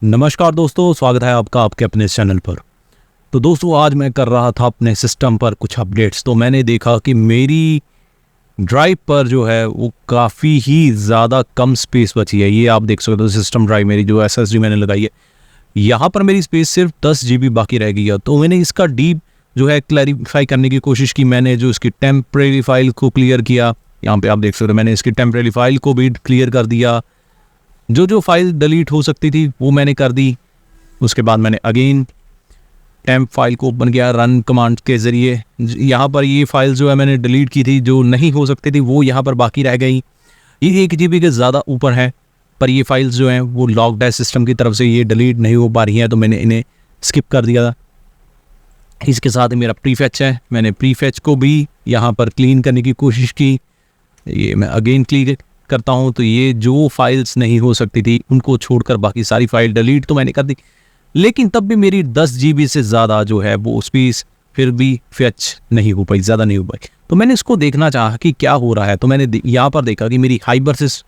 नमस्कार दोस्तों, स्वागत है आपका आपके अपने चैनल पर। तो दोस्तों, आज मैं कर रहा था अपने सिस्टम पर कुछ अपडेट्स। तो मैंने देखा कि मेरी ड्राइव पर जो है वो काफ़ी ही ज़्यादा कम स्पेस बची है। ये आप देख सकते हो, सिस्टम ड्राइव मेरी जो SSD मैंने लगाई है, यहाँ पर मेरी स्पेस सिर्फ 10 GB बाकी रह गई है। तो मैंने इसका डीप जो है क्लैरिफाई करने की कोशिश की। मैंने जो इसकी टेम्परेरी फाइल को क्लियर किया, यहाँ पे आप देख सकते हो, मैंने इसकी टेम्परेरी फाइल को भी क्लियर कर दिया। जो फाइल डिलीट हो सकती थी वो मैंने कर दी। उसके बाद मैंने अगेन टेम्प फाइल को ओपन किया रन कमांड के ज़रिए। यहाँ पर ये फाइल जो है मैंने डिलीट की थी, जो नहीं हो सकती थी वो यहाँ पर बाकी रह गई। ये 1 GB के ज़्यादा ऊपर है, पर ये फाइल्स जो हैं वो लॉक्ड है सिस्टम की तरफ से, ये डिलीट नहीं हो पा रही हैं, तो मैंने इन्हें स्किप कर दिया। इसके साथ ही मेरा प्रीफेच है, मैंने प्रीफेच को भी यहाँ पर क्लीन करने की कोशिश की। ये मैं अगेन क्लिक करता हूँ, तो ये जो फाइल्स नहीं हो सकती थी उनको छोड़कर बाकी सारी फाइल डिलीट तो मैंने कर दी। लेकिन तब भी मेरी 10 GB से ज़्यादा जो है वो स्पेस फिर भी फेच नहीं हो पाई, ज़्यादा नहीं हो पाई। तो मैंने इसको देखना चाहा कि क्या हो रहा है। तो मैंने यहाँ पर देखा कि मेरी हाइबरसिस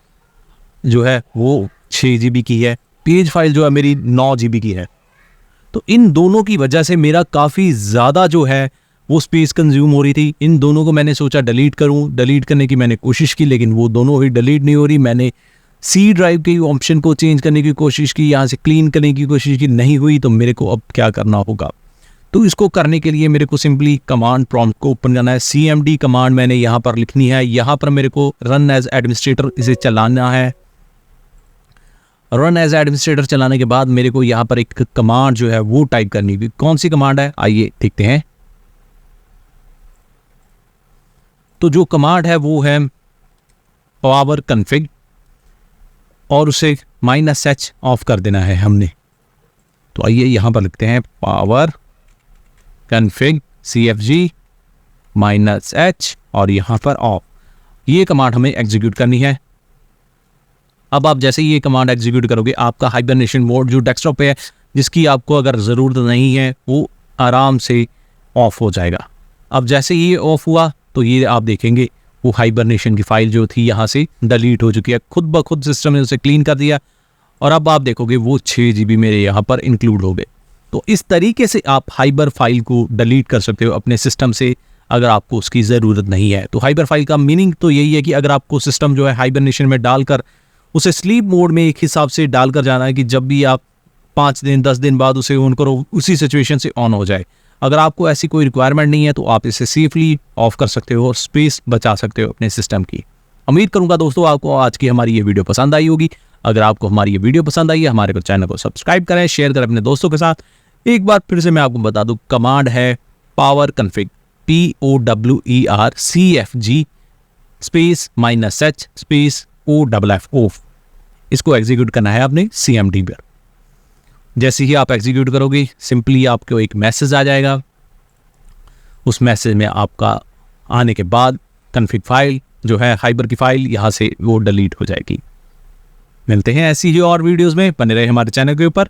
जो है वो 6 GB की है, पेज फाइल जो है मेरी 9 GB की है। तो इन दोनों की वजह से मेरा काफ़ी ज़्यादा जो है वो स्पेस कंज्यूम हो रही थी। इन दोनों को मैंने सोचा डिलीट करूं, डिलीट करने की मैंने कोशिश की, लेकिन वो दोनों ही डिलीट नहीं हो रही। मैंने सी ड्राइव के ऑप्शन को चेंज करने की कोशिश की, यहाँ से क्लीन करने की कोशिश की, नहीं हुई। तो मेरे को अब क्या करना होगा? तो इसको करने के लिए मेरे को सिंपली कमांड प्रॉम्प्ट को ओपन करना है। CMD कमांड मैंने यहाँ पर लिखनी है। यहाँ पर मेरे को रन एज एडमिनिस्ट्रेटर इसे चलाना है। रन एज एडमिनिस्ट्रेटर चलाने के बाद मेरे को यहाँ पर एक कमांड जो है वो टाइप करनी है। कौन सी कमांड है, आइए देखते हैं। तो जो कमांड है वो है पावर कन्फिग, और उसे -H ऑफ कर देना है हमने। तो आइए यहाँ पर लिखते हैं पावर कन्फिग CFG -H और यहाँ पर ऑफ। ये कमांड हमें एग्जीक्यूट करनी है। अब आप जैसे ये कमांड एग्जीक्यूट करोगे, आपका हाइबरनेशन मोड जो डेस्कटॉप पे है, जिसकी आपको अगर ज़रूरत नहीं है, वो आराम से ऑफ हो जाएगा। अब जैसे ये ऑफ हुआ तो ये आप देखेंगे वो हाइबरनेशन की फाइल जो थी यहाँ से डिलीट हो चुकी है। खुद ब खुद सिस्टम ने उसे क्लीन कर दिया, और अब आप देखोगे वो 6 GB मेरे यहाँ पर इंक्लूड हो गए। तो इस तरीके से आप हाइबर फाइल को डिलीट कर सकते हो अपने सिस्टम से, अगर आपको उसकी ज़रूरत नहीं है। तो हाइबर फाइल का मीनिंग तो यही है कि अगर आपको सिस्टम जो है हाइबरनेशन में डालकर उसे स्लीप मोड में एक हिसाब से डालकर जाना है कि जब भी आप 5 दिन 10 दिन बाद उसे ऑन करो, उसी सिचुएशन से ऑन हो जाए। अगर आपको ऐसी कोई रिक्वायरमेंट नहीं है तो आप इसे सेफली ऑफ कर सकते हो और स्पेस बचा सकते हो अपने सिस्टम की। उम्मीद करूंगा दोस्तों आपको आज की हमारी ये वीडियो पसंद आई होगी। अगर आपको हमारी ये वीडियो पसंद आई है, हमारे चैनल को सब्सक्राइब करें, शेयर करें अपने दोस्तों के साथ। एक बार फिर से मैं आपको बता दूं, कमांड है power config POWER CFG space -H space OFF of. इसको एग्जीक्यूट करना है आपने CMD पर। जैसे ही आप एग्जीक्यूट करोगे, सिंपली आपको एक मैसेज आ जाएगा। उस मैसेज में आपका आने के बाद कन्फिग फाइल जो है हाइबर की फाइल यहाँ से वो डिलीट हो जाएगी। मिलते हैं ऐसी ही और वीडियोस में, बने रहे हमारे चैनल के ऊपर।